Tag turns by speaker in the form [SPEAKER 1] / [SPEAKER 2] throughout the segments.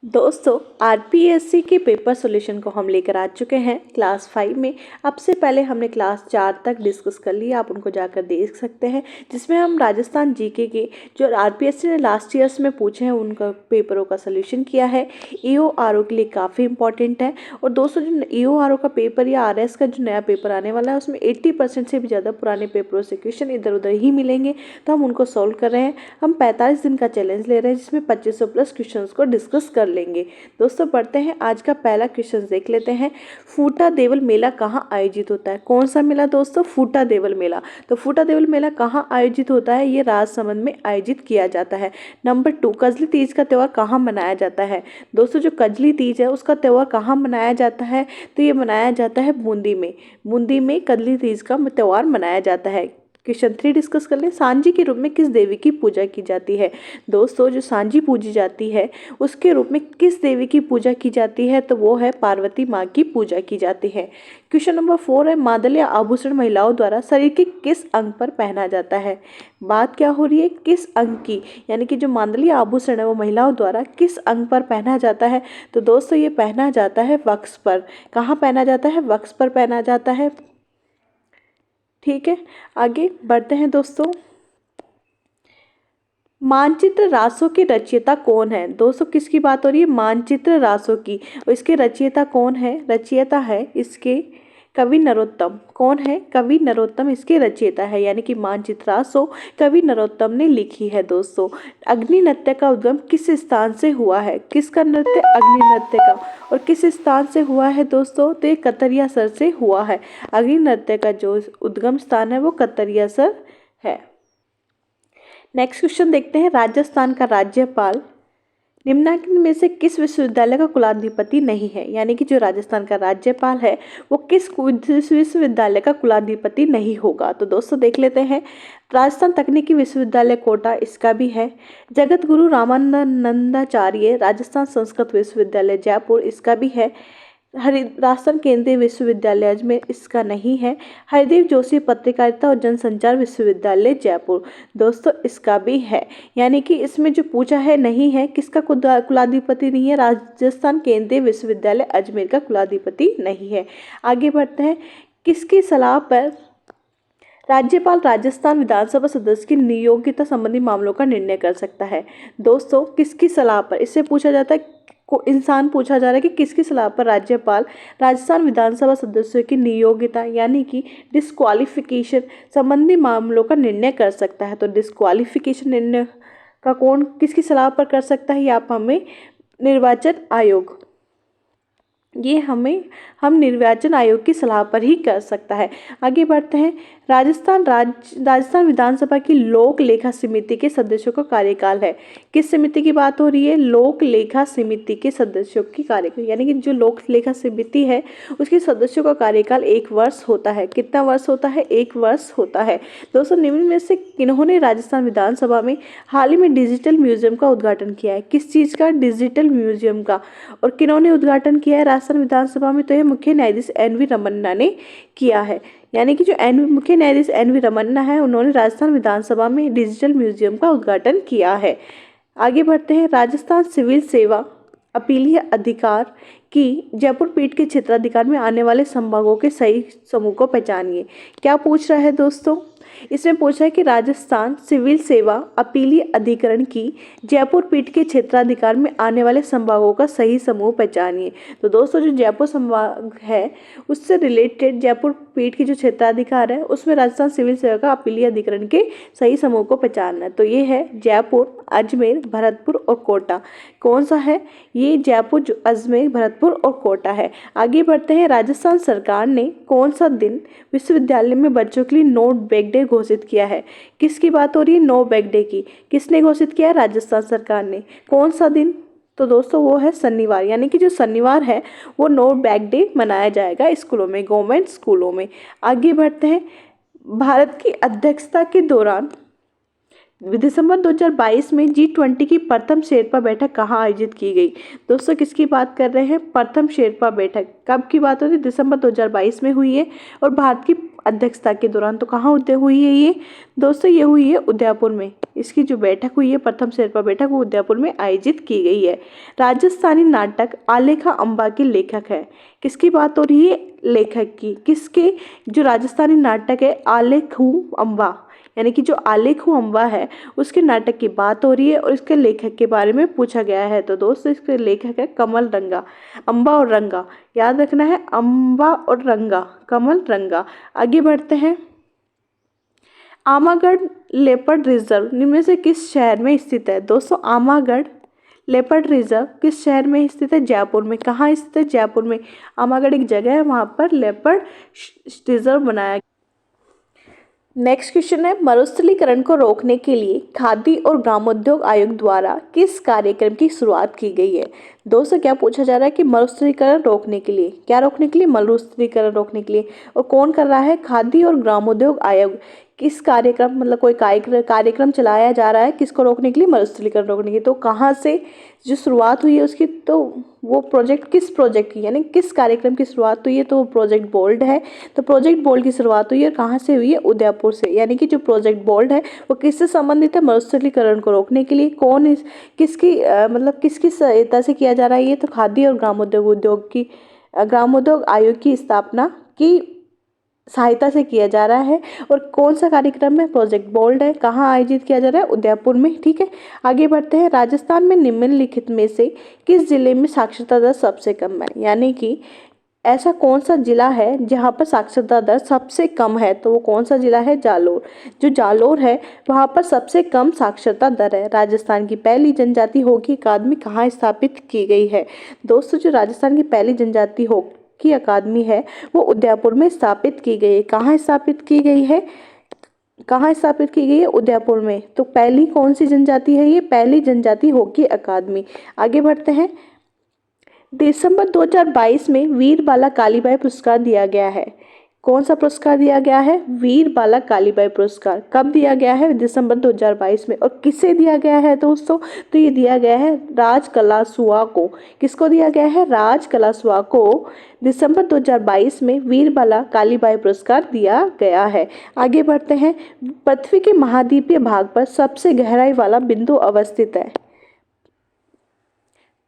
[SPEAKER 1] दोस्तों आरपीएससी के paper solution को हम लेकर आ चुके हैं क्लास 5 में। अब से पहले हमने क्लास 4 तक डिस्कस कर लिया, आप उनको जाकर देख सकते हैं, जिसमें हम राजस्थान जीके के जो आरपीएससी ने लास्ट ईयर्स में पूछे हैं उनका पेपरों का सॉल्यूशन किया है। ईओआरओ के लिए काफ़ी इंपॉर्टेंट है। और दोस्तों जो ईओआरओ का पेपर या आरएस का जो नया पेपर आने वाला है उसमें 80% से भी ज़्यादा पुराने पेपरों से क्वेश्चन इधर उधर ही मिलेंगे, तो हम उनको सॉल्व कर रहे हैं। हम 45 दिन का चैलेंज ले रहे हैं जिसमें 2500 प्लस क्वेश्चन को डिस्कस कर लेंगे। दोस्तों पढ़ते हैं, आज का पहला क्वेश्चन देख लेते हैं। फूटा देवल मेला कहाँ आयोजित होता है? कौन सा मेला दोस्तों? फूटा देवल मेला। तो फूटा देवल मेला कहाँ आयोजित होता है? ये राजसमंद में आयोजित किया जाता है। नंबर 2, कजली तीज का त्यौहार कहाँ मनाया जाता है? दोस्तों जो कजली तीज है उसका त्यौहार कहाँ मनाया जाता है? तो ये मनाया जाता है बूंदी में। बूंदी में कजली तीज का त्यौहार मनाया जाता है। क्वेश्चन 3 डिस्कस कर लें। सांझी के रूप में किस देवी की पूजा की जाती है? दोस्तों जो सांझी पूजी जाती है उसके रूप में किस देवी की पूजा की जाती है? तो वो है पार्वती माँ की पूजा की जाती है। क्वेश्चन नंबर 4 है, मांगल्य आभूषण महिलाओं द्वारा शरीर के किस अंग पर पहना जाता है? बात क्या हो रही है? किस अंग की, यानी कि जो मांगल्य आभूषण है वो महिलाओं द्वारा किस अंग पर पहना जाता है? तो दोस्तों ये पहना जाता है वक्ष पर। कहाँ पहना जाता है? वक्ष पर पहना जाता है। ठीक है, आगे बढ़ते हैं दोस्तों। मानचित्र रासों के रचयिता कौन है? दोस्तों किसकी बात हो रही है? मानचित्र रासों की। और इसके रचयिता कौन है? रचयिता है इसके कवि नरोत्तम। कौन है? कवि नरोत्तम इसके रचयिता है, यानी कि मानचित्र रासों कवि नरोत्तम ने लिखी है। दोस्तों अग्नि नृत्य का उद्गम किस स्थान से हुआ है? किसका नृत्य? अग्नि नृत्य का। और किस स्थान से हुआ है दोस्तों? तो ये कतरियासर से हुआ है। अग्नि नृत्य का जो उद्गम स्थान है वो कतरियासर है। नेक्स्ट क्वेश्चन देखते हैं। राजस्थान का राज्यपाल निम्नलिखित में से किस विश्वविद्यालय का कुलाधिपति नहीं है? यानी कि जो राजस्थान का राज्यपाल है वो किस विश्वविद्यालय का कुलाधिपति नहीं होगा? तो दोस्तों देख लेते हैं। राजस्थान तकनीकी विश्वविद्यालय कोटा इसका भी है। जगत गुरु रामानंदाचार्य राजस्थान संस्कृत विश्वविद्यालय जयपुर इसका भी है। राजस्थान केंद्रीय विश्वविद्यालय अजमेर इसका नहीं है। हरिदेव जोशी पत्रकारिता और जनसंचार विश्वविद्यालय जयपुर दोस्तों इसका भी है। यानी कि इसमें जो पूछा है नहीं है, किसका कुलाधिपति नहीं है? राजस्थान केंद्रीय विश्वविद्यालय अजमेर का कुलाधिपति नहीं है। आगे बढ़ते हैं। किसकी सलाह पर राज्यपाल राजस्थान विधानसभा सदस्य की नियोक्ता संबंधी मामलों का निर्णय कर सकता है? दोस्तों किसकी सलाह पर? इससे पूछा जाता है को इंसान पूछा जा रहा है कि किसकी सलाह पर राज्यपाल राजस्थान विधानसभा सदस्यों की नियोक्ता यानी कि डिस्क्वालिफिकेशन संबंधी मामलों का निर्णय कर सकता है? तो डिस्क्वालिफिकेशन निर्णय का कौन किसकी सलाह पर कर सकता है? ये आप हमें निर्वाचन आयोग, ये हम निर्वाचन आयोग की सलाह पर ही कर सकता है। आगे बढ़ते हैं। राजस्थान विधानसभा की लोक लेखा समिति के सदस्यों का कार्यकाल है। किस समिति की बात हो रही है? लोक लेखा समिति के सदस्यों की कार्यकाल, यानी कि जो लोक लेखा समिति है उसके सदस्यों का कार्यकाल 1 वर्ष होता है। कितना वर्ष होता है? 1 वर्ष होता है। दोस्तों निम्न में से किन्होंने राजस्थान विधानसभा में हाल ही में डिजिटल म्यूजियम का उद्घाटन किया है? किस चीज़ का? डिजिटल म्यूजियम का। और किन्होंने उद्घाटन किया है राजस्थान विधानसभा में? तो ये मुख्य न्यायाधीश एन.वी. रमन्ना ने किया है। यानी कि जो मुख्य न्यायाधीश एन.वी. रमन्ना है उन्होंने राजस्थान विधानसभा में डिजिटल म्यूजियम का उद्घाटन किया है। आगे बढ़ते हैं। राजस्थान सिविल सेवा अपीलीय अधिकार की जयपुर पीठ के क्षेत्राधिकार में आने वाले संभागों के सही समूह को पहचानिए। क्या पूछ रहा है दोस्तों? इसमें पूछा है कि राजस्थान सिविल सेवा अपीलीय अधिकरण की जयपुर पीठ के क्षेत्राधिकार में आने वाले संभागों का सही समूह पहचानिए। तो दोस्तों जो जयपुर संभाग है उससे रिलेटेड जयपुर पीठ की जो क्षेत्राधिकार है उसमें राजस्थान सिविल सेवा का अपीलीय अधिकरण के सही समूह को पहचानना है। तो ये है जयपुर, अजमेर, भरतपुर और कोटा। कौन सा है? ये जयपुर, अजमेर, भरतपुर और कोटा है। आगे बढ़ते हैं। राजस्थान सरकार ने कौन सा दिन विश्वविद्यालय में बच्चों के लिए नो बैग डे घोषित किया है? किसकी बात हो रही है? नो बैग डे की। किसने घोषित किया है? राजस्थान सरकार ने। कौन सा दिन? तो दोस्तों वो है शनिवार, यानी कि जो शनिवार है वो नो बैग डे मनाया जाएगा स्कूलों में, गवर्नमेंट स्कूलों में। आगे बढ़ते हैं। भारत की अध्यक्षता के दौरान दिसंबर 2022 में G20 की प्रथम शेरपा बैठक कहाँ आयोजित की गई? दोस्तों किसकी बात कर रहे हैं? प्रथम शेरपा बैठक कब की बात हो रही है? दिसंबर 2022 में हुई है। और भारत की अध्यक्षता के दौरान। तो कहाँ हुई है ये दोस्तों? ये हुई है उदयपुर में। इसकी जो बैठक हुई है, प्रथम शेरपा बैठक, वो उदयपुर में आयोजित की गई है। राजस्थानी नाटक आलेखा अम्बा के लेखक है। किसकी बात हो रही है? लेखक की। किसके? जो राजस्थानी नाटक है आलेखू अम्बा, यानी कि जो आलेखू अम्बा है उसके नाटक की बात हो रही है और इसके लेखक के बारे में पूछा गया है। तो दोस्तों इसके लेखक है कमल रंगा। अम्बा और रंगा याद रखना है, अम्बा और रंगा, कमल रंगा। आगे बढ़ते हैं। आमागढ़ लेपर्ड रिजर्व निम्न में से किस शहर में स्थित है? दोस्तों आमागढ़ लेपर्ड रिजर्व किस शहर में स्थित है? जयपुर में। कहाँ स्थित है? जयपुर में। आमागढ़ एक जगह है, वहाँ पर लेपर्ड रिजर्व बनाया। नेक्स्ट क्वेश्चन है, मरुस्थलीकरण को रोकने के लिए खादी और ग्रामोद्योग आयोग द्वारा किस कार्यक्रम की शुरुआत की गई है? दोस्तों क्या पूछा जा रहा है कि मरुस्थलीकरण रोकने के लिए, क्या रोकने के लिए? मरुस्थलीकरण रोकने के लिए। और कौन कर रहा है? खादी और ग्रामोद्योग आयोग। किस कार्यक्रम, मतलब कोई कार्यक्रम चलाया जा रहा है किसको रोकने के लिए? मरुस्थलीकरण रोकने के लिए। तो कहाँ से जो शुरुआत हुई है उसकी, तो वो प्रोजेक्ट किस प्रोजेक्ट की, यानी किस कार्यक्रम की शुरुआत हुई है? तो वो प्रोजेक्ट बोल्ड है। तो प्रोजेक्ट बोल्ड की शुरुआत हुई है, कहाँ से हुई है? उदयपुर से। यानी कि जो प्रोजेक्ट बोल्ड है वो किससे संबंधित है? मरुस्थलीकरण को रोकने के लिए। कौन इस किसकी मतलब किसकी सहायता से किया जा रहा है ये? तो खादी और ग्रामोद्योग आयोग की स्थापना की सहायता से किया जा रहा है। और कौन सा कार्यक्रम है? प्रोजेक्ट बोल्ड है। कहाँ आयोजित किया जा रहा है? उदयपुर में। ठीक है, आगे बढ़ते हैं। राजस्थान में निम्नलिखित में से किस जिले में साक्षरता दर सबसे कम है? यानी कि ऐसा कौन सा जिला है जहाँ पर साक्षरता दर सबसे कम है? तो वो कौन सा जिला है? जालोर। जो जालोर है वहाँ पर सबसे कम साक्षरता दर है। राजस्थान की पहली जनजाति हॉकी अकादमी कहाँ स्थापित की गई है? दोस्तों जो राजस्थान की पहली जनजाति हॉकी अकादमी है वो उदयपुर में स्थापित की गई है। कहाँ स्थापित की गई है? कहाँ स्थापित की गई है? उदयपुर में। तो पहली कौन सी जनजाति है ये? पहली जनजाति हॉकी अकादमी। आगे बढ़ते हैं। दिसंबर 2022 में वीर बाला कालीबाई पुरस्कार दिया गया है। कौन सा पुरस्कार दिया गया है? वीर बाला कालीबाई पुरस्कार। कब दिया गया है? दिसंबर 2022 में। और किसे दिया गया है दोस्तों? तो ये दिया गया है राज कलासुआ को। किसको दिया गया है? राज कलासुआ को दिसंबर 2022 में वीर बाला कालीबाई पुरस्कार दिया गया है। आगे बढ़ते हैं। पृथ्वी के महाद्वीपीय भाग पर सबसे गहराई वाला बिंदु अवस्थित है।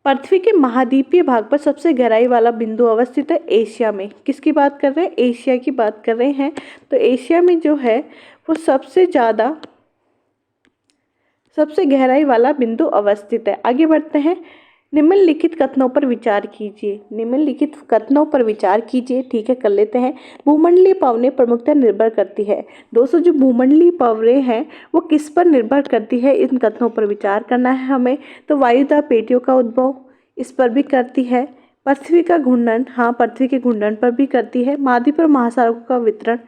[SPEAKER 1] पृथ्वी के महाद्वीपीय भाग पर सबसे गहराई वाला बिंदु अवस्थित है एशिया में। किसकी बात कर रहे हैं? एशिया की बात कर रहे हैं। तो एशिया में जो है वो सबसे गहराई वाला बिंदु अवस्थित है। आगे बढ़ते हैं। निम्नलिखित कथनों पर विचार कीजिए। निम्नलिखित कथनों पर विचार कीजिए। ठीक है, कर लेते हैं। भूमंडलीय पवनें प्रमुखतः निर्भर करती है। दोस्तों जो भूमंडलीय पवनें हैं वो किस पर निर्भर करती है? इन कथनों पर विचार करना है हमें। तो वायुदाब पेटियों का उद्भव इस पर भी करती है। पृथ्वी का घूर्णन, हाँ पृथ्वी के घूर्णन पर भी करती है। महाद्वीप और महासागरों का वितरण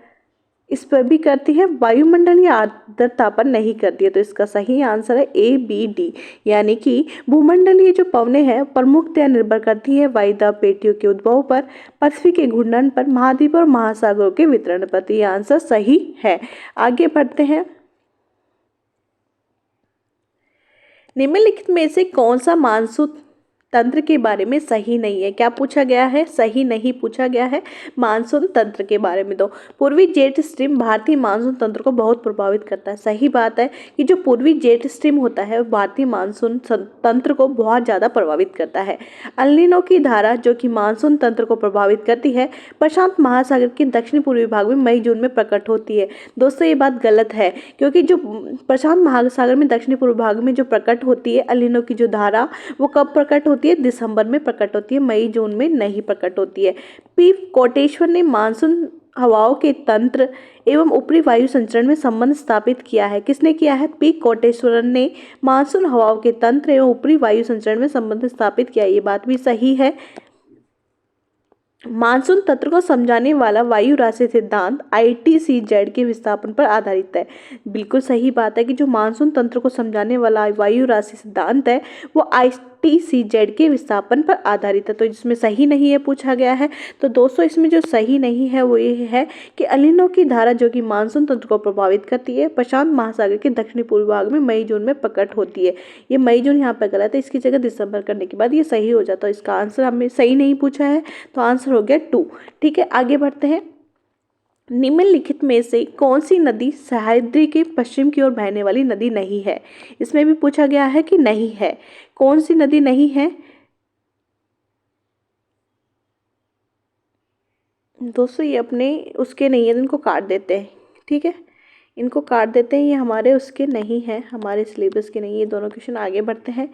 [SPEAKER 1] इस पर भी करती है। वायुमंडलीय आर्द्रता पर नहीं करती है। तो इसका सही आंसर है ABD, यानी कि भूमंडलीय जो पवनें हैं प्रमुखतया निर्भर करती है वायुदाब पेटियों के उद्भव पर, पृथ्वी के घूर्णन पर, महाद्वीप और महासागरों के वितरण पर। तो ये आंसर सही है। आगे बढ़ते हैं। निम्नलिखित में से कौन सा मानसून तंत्र के बारे में सही नहीं है? क्या पूछा गया है? सही नहीं पूछा गया है मानसून तंत्र के बारे में। तो पूर्वी जेट स्ट्रीम भारतीय मानसून तंत्र को बहुत प्रभावित करता है। सही बात है कि जो पूर्वी जेट स्ट्रीम होता है वो भारतीय मानसून तंत्र को बहुत ज़्यादा प्रभावित करता है। अल नीनो की धारा जो कि मानसून तंत्र को प्रभावित करती है प्रशांत महासागर के दक्षिण पूर्वी भाग में मई जून में प्रकट होती है। दोस्तों ये बात गलत है, क्योंकि जो प्रशांत महासागर में दक्षिणी पूर्व भाग में जो प्रकट होती है अल नीनो की जो धारा, वो कब प्रकट होती है? दिसंबर में प्रकट होती है, मई जून में नहीं प्रकट होती है। पी कोटेश्वर ने मानसून हवाओं के तंत्र एवं ऊपरी वायु संचरण में संबंध स्थापित किया है। किसने किया है? पी कोटेश्वरन ने मानसून हवाओं के तंत्र एवं ऊपरी वायु संचरण में संबंध स्थापित किया। ये बात भी सही है। मानसून तंत्र को समझाने वाला वायु राशि सिद्धांत ITCZ के विस्थापन पर आधारित है। बिल्कुल सही बात है कि जो मानसून तंत्र को समझाने वाला वायु राशि सिद्धांत है वो ITCZ के विस्थापन पर आधारित है। तो जिसमें सही नहीं है पूछा गया है। तो दोस्तों इसमें जो सही नहीं है वो ये है कि अल नीनो की धारा जो कि मानसून तंत्र को प्रभावित करती है प्रशांत महासागर के दक्षिणी पूर्व भाग में मई जून में प्रकट होती है। ये मई जून यहाँ पर गलत है, इसकी जगह दिसंबर करने के बाद ये सही हो जाता है। इसका आंसर हमें सही नहीं पूछा है, तो आंसर हो गया 2। ठीक है, आगे बढ़ते हैं। निम्नलिखित में से कौन सी नदी सह्याद्री के पश्चिम की ओर बहने वाली नदी नहीं है? इसमें भी पूछा गया है कि नहीं है। कौन सी नदी नहीं है? दोस्तों ये अपने उसके नहीं है, इनको काट देते हैं। ठीक है, इनको काट देते हैं, ये हमारे उसके नहीं है, हमारे सिलेबस के नहीं है। ये दोनों क्वेश्चन आगे बढ़ते हैं।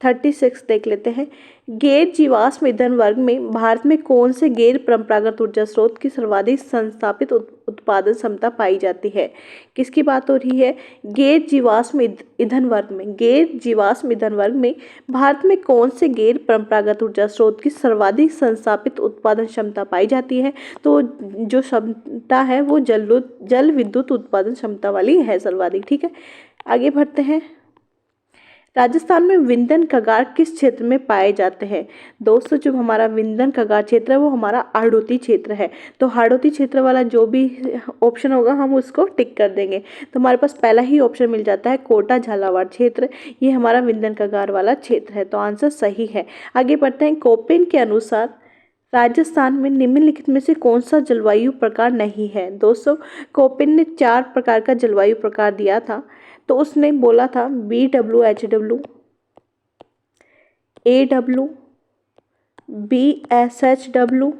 [SPEAKER 1] 36 देख लेते हैं। गैर जीवाश्म ईंधन वर्ग में भारत में कौन से गैर परंपरागत ऊर्जा स्रोत की सर्वाधिक संस्थापित उत्पादन क्षमता पाई जाती है? किसकी बात हो रही है? गैर जीवाश्म ईंधन वर्ग में, गैर जीवाश्म ईंधन वर्ग में भारत में कौन से गैर परंपरागत ऊर्जा स्रोत की सर्वाधिक संस्थापित उत्पादन क्षमता पाई जाती है? तो जो क्षमता है वो जल विद्युत उत्पादन क्षमता वाली है सर्वाधिक। ठीक है, आगे बढ़ते हैं। राजस्थान में विंध्यन कगार किस क्षेत्र में पाए जाते हैं? दोस्तों जो हमारा विंध्यन कगार क्षेत्र है वो हमारा हाड़ौती क्षेत्र है। तो हाड़ौती क्षेत्र वाला जो भी ऑप्शन होगा हम उसको टिक कर देंगे। तो हमारे पास पहला ही ऑप्शन मिल जाता है, कोटा झालावाड़ क्षेत्र, ये हमारा विंध्यन कगार वाला क्षेत्र है। तो आंसर सही है। आगे बढ़ते हैं। कोपेन के अनुसार राजस्थान में निम्नलिखित में से कौन सा जलवायु प्रकार नहीं है? दोस्तों कोपेन ने 4 प्रकार का जलवायु प्रकार दिया था। तो उसने बोला था BWHW, AW, BSHW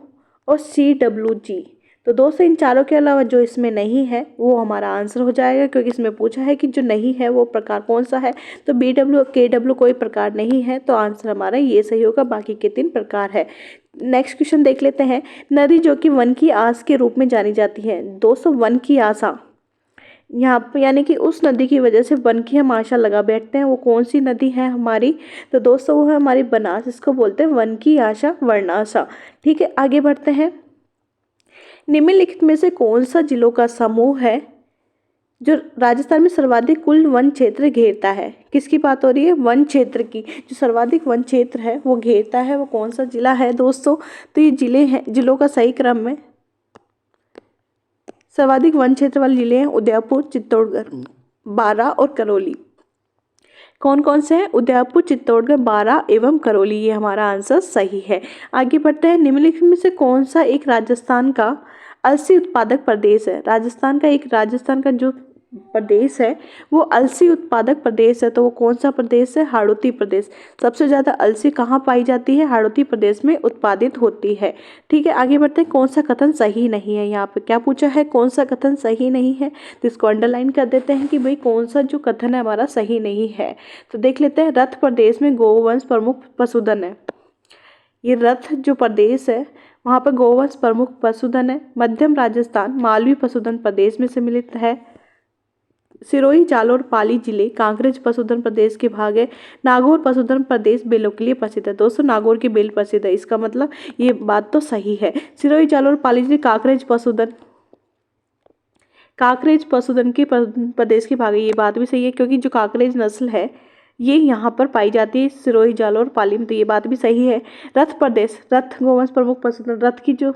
[SPEAKER 1] और CWG। तो दोस्तों इन चारों के अलावा जो इसमें नहीं है वो हमारा आंसर हो जाएगा, क्योंकि इसमें पूछा है कि जो नहीं है वो प्रकार कौन सा है। तो BW KW कोई प्रकार नहीं है, तो आंसर हमारा ये सही होगा। बाकी के 3 प्रकार है। नेक्स्ट क्वेश्चन देख लेते हैं। नदी जो कि वन की आस के रूप में जानी जाती है। दोस्तों वन की आशा, यहाँ पर यानी कि उस नदी की वजह से वन की हम आशा लगा बैठते हैं, वो कौन सी नदी है हमारी? तो दोस्तों वो है हमारी बनास, इसको बोलते हैं वन की आशा, वर्णाशा। ठीक है, आगे बढ़ते हैं। निम्नलिखित में से कौन सा जिलों का समूह है जो राजस्थान में सर्वाधिक कुल वन क्षेत्र घेरता है? किसकी बात हो रही है? वन क्षेत्र की। जो सर्वाधिक वन क्षेत्र है वो घेरता है, वो कौन सा जिला है दोस्तों? तो ये जिले हैं, जिलों का सही क्रम में सर्वाधिक वन क्षेत्र वाले जिले हैं उदयपुर, चित्तौड़गढ़, बारां और करौली। कौन कौन से हैं? उदयपुर, चित्तौड़गढ़, बारां एवं करौली। ये हमारा आंसर सही है। आगे बढ़ते हैं। निम्नलिखित में से कौन सा एक राजस्थान का अलसी उत्पादक प्रदेश है? राजस्थान का जो प्रदेश है वो अलसी उत्पादक प्रदेश है। तो वो कौन सा प्रदेश है? हाड़ौती प्रदेश। सबसे ज़्यादा अलसी कहाँ पाई जाती है? हाड़ौती प्रदेश में उत्पादित होती है। ठीक है, आगे बढ़ते हैं। कौन सा कथन सही नहीं है? यहाँ पे क्या पूछा है? कौन सा कथन सही नहीं है? तो इसको अंडरलाइन कर देते हैं कि भाई कौन सा जो कथन है हमारा सही नहीं है। तो देख लेते हैं। रथ प्रदेश में गोवंश प्रमुख पशुधन है। ये रथ जो प्रदेश है वहाँ पर गोवंश प्रमुख पशुधन है। मध्यम राजस्थान मालवी पशुधन प्रदेश में सम्मिलित है। सिरोही, जालौर, पाली जिले कांकरेज पशुधन प्रदेश के भाग है। नागौर पशुधन प्रदेश बेलों के लिए प्रसिद्ध है। दोस्तों नागौर की बेल प्रसिद्ध है, इसका मतलब ये बात तो सही है। सिरोही, जालौर, पाली जिले कांकरेज पशुधन के प्रदेश के भाग है, ये बात भी सही है, क्योंकि जो कांकरेज नस्ल है ये यहाँ पर पाई जाती है सिरोही, जालौर, पाली में। तो ये बात भी सही है। रथ प्रदेश, रथ गोवंश प्रमुख पशुधन, रथ की जो,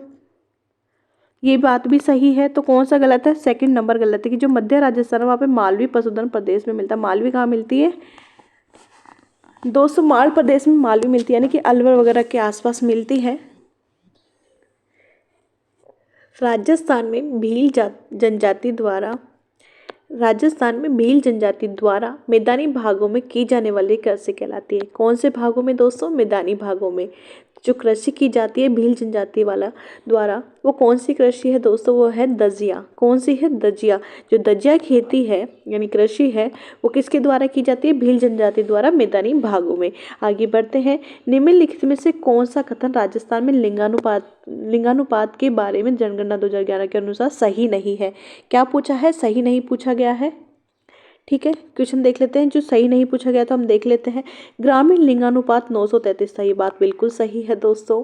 [SPEAKER 1] ये बात भी सही है। तो कौन सा गलत है? सेकंड नंबर गलत है कि जो मध्य राजस्थान है वहाँ पे मालवी पशुधन प्रदेश में मिलता है। मालवी कहाँ मिलती है दोस्तों? माल प्रदेश में मालवी मिलती है, यानी कि अलवर वगैरह के आसपास मिलती है। राजस्थान में भील जनजाति द्वारा मैदानी भागों में की जाने वाली कृषि कहलाती है। कौन से भागों में दोस्तों? मैदानी भागों में जो कृषि की जाती है भील जनजाति वाला द्वारा, वो कौन सी कृषि है दोस्तों? वो है दजिया। कौन सी है? दजिया। जो दजिया खेती है यानी कृषि है वो किसके द्वारा की जाती है? भील जनजाति द्वारा मैदानी भागों में। आगे बढ़ते हैं। निम्नलिखित में से कौन सा कथन राजस्थान में लिंगानुपात के बारे में जनगणना 2011 के अनुसार सही नहीं है? क्या पूछा है? सही नहीं पूछा गया है। ठीक है, क्वेश्चन देख लेते हैं। जो सही नहीं पूछा गया तो हम देख लेते हैं। ग्रामीण लिंगानुपात 933 था, ये बात बिल्कुल सही है दोस्तों।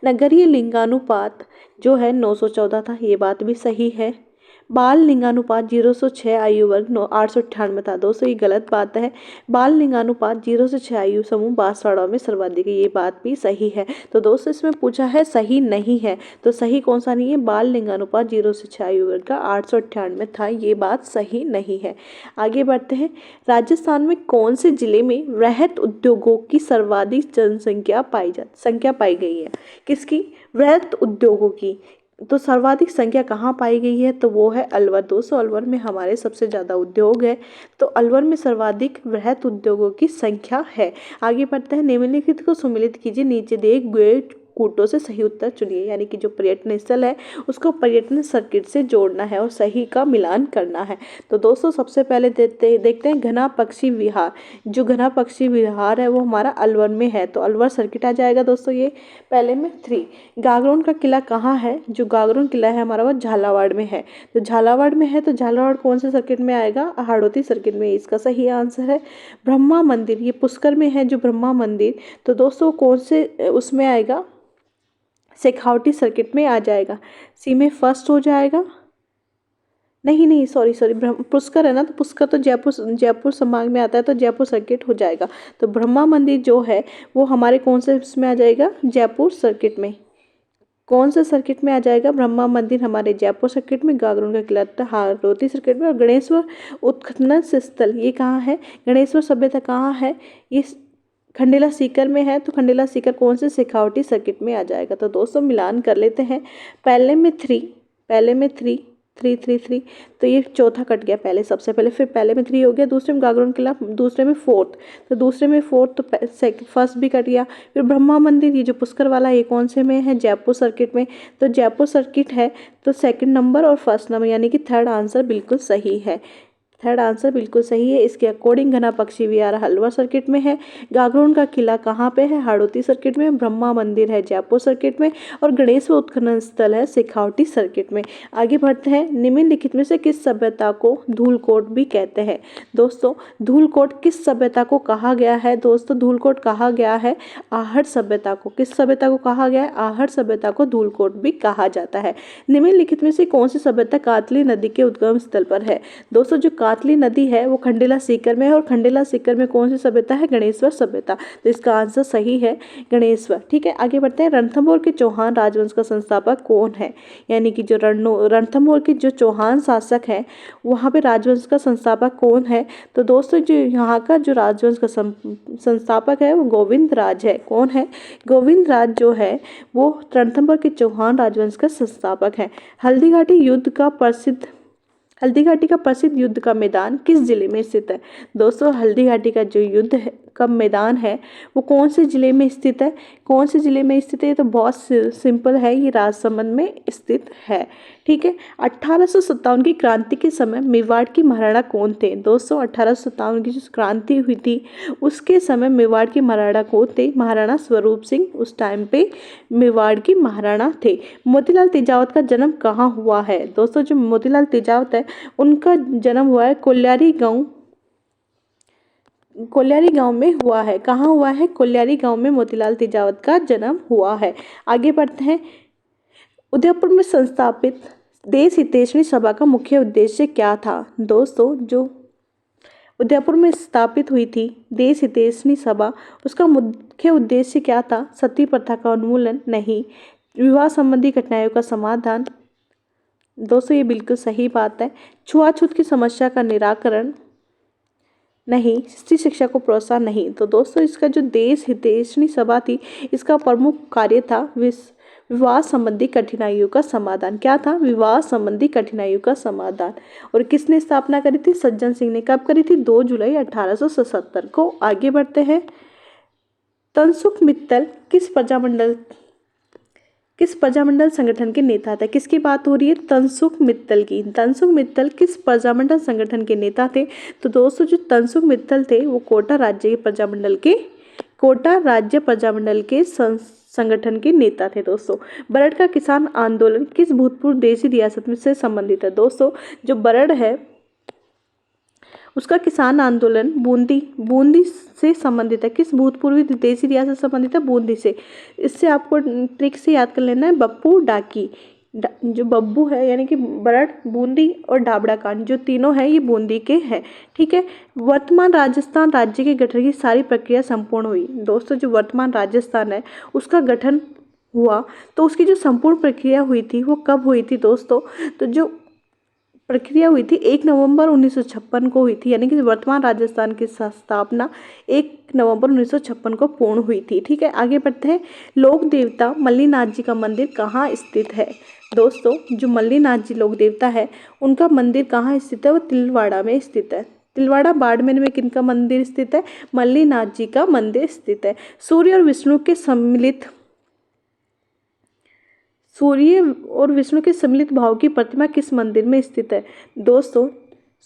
[SPEAKER 1] नगरीय लिंगानुपात जो है 914 था, ये बात भी सही है। बाल लिंगानुपात 0 से 6 आयु वर्ग 898 था। दोस्तों ये गलत बात है। बाल लिंगानुपात 0 से 6 आयु समूह बांसवाड़ा में सर्वाधिक है, ये बात भी सही है। तो दोस्तों इसमें पूछा है सही नहीं है, तो सही कौन सा नहीं है? बाल लिंगानुपात 0 से 6 आयु वर्ग का 898 था, ये बात सही नहीं है। आगे बढ़ते हैं। राजस्थान में कौन से जिले में वृहत उद्योगों की सर्वाधिक संख्या पाई गई है? किसकी? वृहत उद्योगों की। तो सर्वाधिक संख्या कहाँ पाई गई है, तो वो है अलवर। दोस्तों अलवर में हमारे सबसे ज़्यादा उद्योग है, तो अलवर में सर्वाधिक वृहत उद्योगों की संख्या है। आगे बढ़ते हैं, निम्नलिखित को सुमेलित कीजिए, नीचे दिए गए कूटों से सही उत्तर चुनिए। यानी कि जो पर्यटन स्थल है उसको पर्यटन सर्किट से जोड़ना है और सही का मिलान करना है। तो दोस्तों सबसे पहले देखते हैं घना पक्षी विहार। जो घना पक्षी विहार है वो हमारा अलवर में है, तो अलवर सर्किट आ जाएगा दोस्तों ये पहले में 3। गागरोन का किला कहाँ है, जो गागरोन किला है हमारा वो झालावाड़ में है। तो झालावाड़ में है तो झालावाड़ कौन से सर्किट में आएगा, हाड़ौती सर्किट में, इसका सही आंसर है। ब्रह्मा मंदिर ये पुष्कर में है, जो ब्रह्मा मंदिर, तो दोस्तों कौन से उसमें आएगा, शेखावटी सर्किट में आ जाएगा। सी में फर्स्ट हो जाएगा, नहीं नहीं सॉरी सॉरी, पुष्कर है ना, तो पुष्कर तो जयपुर संभाग में आता है, तो जयपुर सर्किट हो जाएगा। तो ब्रह्मा मंदिर जो है वो हमारे कौन से इसमें आ जाएगा, जयपुर सर्किट में। कौन से सर्किट में आ जाएगा, ब्रह्मा मंदिर हमारे जयपुर सर्किट में, गागरोन का किला हाड़ौती सर्किट में, और गणेश्वर उत्खनन स्थल ये कहाँ है, गणेश्वर सभ्यता कहाँ है, ये खंडेला सीकर में है, तो खंडेला सीकर कौन से, शेखावटी सर्किट में आ जाएगा। तो दोस्तों मिलान कर लेते हैं, पहले में 3 3 3 3, तो ये चौथा कट गया पहले, सबसे पहले, फिर पहले में 3 हो गया, दूसरे में गागरोन किला, दूसरे में 4th, तो दूसरे में 4th, तो फर्स्ट भी कट गया। फिर ब्रह्मा मंदिर ये जो पुष्कर वाला ये कौन से में है, जयपुर सर्किट में, तो जयपुर सर्किट है, तो 2nd नंबर और 1st नंबर यानी कि 3rd आंसर बिल्कुल सही है। 3rd आंसर बिल्कुल सही है। इसके अकॉर्डिंग घना पक्षी विहार अलवर सर्किट में है, गागरोन का किला कहाँ पे है, हाड़ौती सर्किट में, ब्रह्मा मंदिर है जयपुर सर्किट में, और गणेश्वर उत्खनन स्थल है शेखावटी सर्किट में। आगे बढ़ते हैं, निम्नलिखित में से किस सभ्यता को धूलकोट भी कहते हैं। दोस्तों धूलकोट किस सभ्यता को कहा गया है, दोस्तों धूलकोट कहा गया है आहट सभ्यता को। किस सभ्यता को कहा गया है, आहट सभ्यता को धूलकोट भी कहा जाता है। निम्नलिखित में से कौन सी सभ्यता कातली नदी के उद्गम स्थल पर है। दोस्तों जो कातली नदी है वो खंडेला सीकर में है, और खंडेला सीकर में कौन सी सभ्यता है, गणेश्वर सभ्यता, तो इसका आंसर सही है गणेश्वर। ठीक है, आगे बढ़ते हैं, रणथंभौर के चौहान राजवंश का संस्थापक कौन है, यानी कि जो रणथंभौर के जो चौहान शासक हैं वहाँ पे राजवंश का संस्थापक कौन है। तो दोस्तों जो यहाँ का जो राजवंश का संस्थापक है वो गोविंद राज है। कौन है, गोविंद राज जो है वो रणथंभौर के चौहान राजवंश का संस्थापक है। हल्दीघाटी का प्रसिद्ध युद्ध का मैदान किस जिले में स्थित है। दोस्तों हल्दीघाटी का जो युद्ध का मैदान है वो कौन से जिले में स्थित है, कौन से जिले में स्थित है, तो बहुत सिंपल है, ये राजसमंद में स्थित है। ठीक है, 1857 की क्रांति के समय मेवाड़ की महाराणा कौन थे। दोस्तों 1857 की जो क्रांति हुई थी उसके समय मेवाड़ के महाराणा कौन थे, महाराणा स्वरूप सिंह उस टाइम पे मेवाड़ की महाराणा थे। मोतीलाल तेजावत का जन्म कहाँ हुआ है। दोस्तों जो मोतीलाल तेजावत है उनका जन्म हुआ है कोल्यारी गांव में हुआ है। कहाँ हुआ है, कोल्यारी गांव में मोतीलाल तेजावत का जन्म हुआ है। आगे बढ़ते हैं, उदयपुर में संस्थापित देश हितैषणी सभा का मुख्य उद्देश्य क्या था। दोस्तों जो उदयपुर में स्थापित हुई थी देश हितैषणी सभा, उसका मुख्य उद्देश्य क्या था, सती प्रथा का उन्मूलन, नहीं, विवाह संबंधी कठिनाइयों का समाधान, दोस्तों ये बिल्कुल सही बात है, छुआछूत की समस्या का निराकरण, नहीं, स्त्री शिक्षा को प्रोत्साहन, नहीं। तो दोस्तों इसका जो देश हितैषणी सभा थी इसका प्रमुख कार्य था विवाह संबंधी कठिनाइयों का समाधान। क्या था, विवाह संबंधी कठिनाइयों का समाधान। और किसने स्थापना करी थी, सज्जन सिंह ने। कब करी थी, 2 जुलाई 1877 को। आगे बढ़ते हैं, तनसुख मित्तल किस प्रजामंडल संगठन के नेता थे। किसकी बात हो रही है, तनसुख मित्तल की। तनसुख मित्तल किस प्रजामंडल संगठन के नेता थे। तो दोस्तों जो तनसुख मित्तल थे वो कोटा राज्य प्रजामंडल के संगठन के नेता थे। दोस्तों बरड़ का किसान आंदोलन किस भूतपूर्व देशी रियासत में से संबंधित है। दोस्तों जो बरड़ है उसका किसान आंदोलन बूंदी से संबंधित है। किस भूतपूर्व देशी रियासत से संबंधित है, बूंदी से। इससे आपको ट्रिक से याद कर लेना है, बप्पू डाकी। जो बब्बू है यानी कि बरड़, बूंदी और डाबड़ा कांड जो तीनों हैं ये बूंदी के हैं। ठीक है, वर्तमान राजस्थान राज्य के गठन की सारी प्रक्रिया संपूर्ण हुई। दोस्तों जो वर्तमान राजस्थान है उसका गठन हुआ तो उसकी जो संपूर्ण प्रक्रिया हुई थी वो कब हुई थी। दोस्तों तो जो प्रक्रिया हुई थी 1 नवंबर 1956 को हुई थी, यानी कि वर्तमान राजस्थान की स्थापना 1 नवंबर 1956 को पूर्ण हुई थी। ठीक है, आगे बढ़ते हैं। लोक देवता मल्लीनाथ जी का मंदिर कहाँ स्थित है? दोस्तों, जो मल्लीनाथ जी लोक देवता है उनका मंदिर कहाँ स्थित है? वो तिलवाड़ा में स्थित है। तिलवाड़ा बाड़मेर में किनका मंदिर स्थित है? मल्लीनाथ जी का मंदिर स्थित है। सूर्य और विष्णु के सम्मिलित भाव की प्रतिमा किस मंदिर में स्थित है? दोस्तों,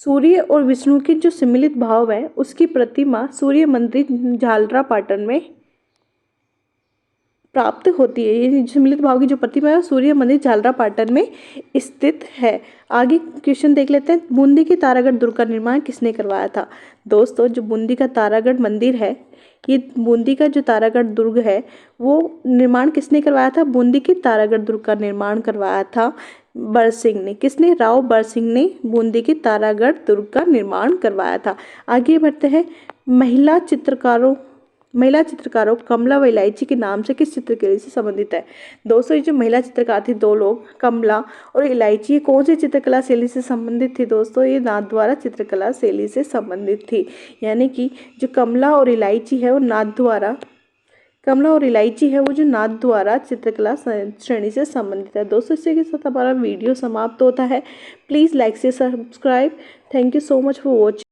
[SPEAKER 1] सूर्य और विष्णु के जो सम्मिलित भाव है उसकी प्रतिमा सूर्य मंदिर झालरा पाटन में प्राप्त होती है। ये सम्मिलित भाव की जो प्रतिमा है सूर्य मंदिर झालरा पाटन में स्थित है। आगे क्वेश्चन देख लेते हैं। बूंदी की तारागढ़ दुर्ग का निर्माण किसने करवाया था? दोस्तों, जो बूंदी का तारागढ़ मंदिर है, ये बूंदी का जो तारागढ़ दुर्ग है वो निर्माण किसने करवाया था? बूंदी की तारागढ़ दुर्ग का निर्माण करवाया था बरसिंह ने। किसने? राव बरसिंह ने बूंदी की तारागढ़ दुर्ग का निर्माण करवाया था। आगे बढ़ते हैं। महिला चित्रकारों कमला व इलायची के नाम से किस चित्रकला से संबंधित है? दोस्तों, ये जो महिला चित्रकार थी, दो लोग, कमला और इलायची, ये कौन सी चित्रकला शैली से संबंधित थी? दोस्तों, ये नाथद्वारा चित्रकला शैली से संबंधित थी। यानी कि जो कमला और इलायची है वो नाथद्वारा चित्रकला श्रेणी से संबंधित है। दोस्तों, इसी के साथ हमारा वीडियो समाप्त होता है। प्लीज़ लाइक से subscribe. Thank you so much for watching.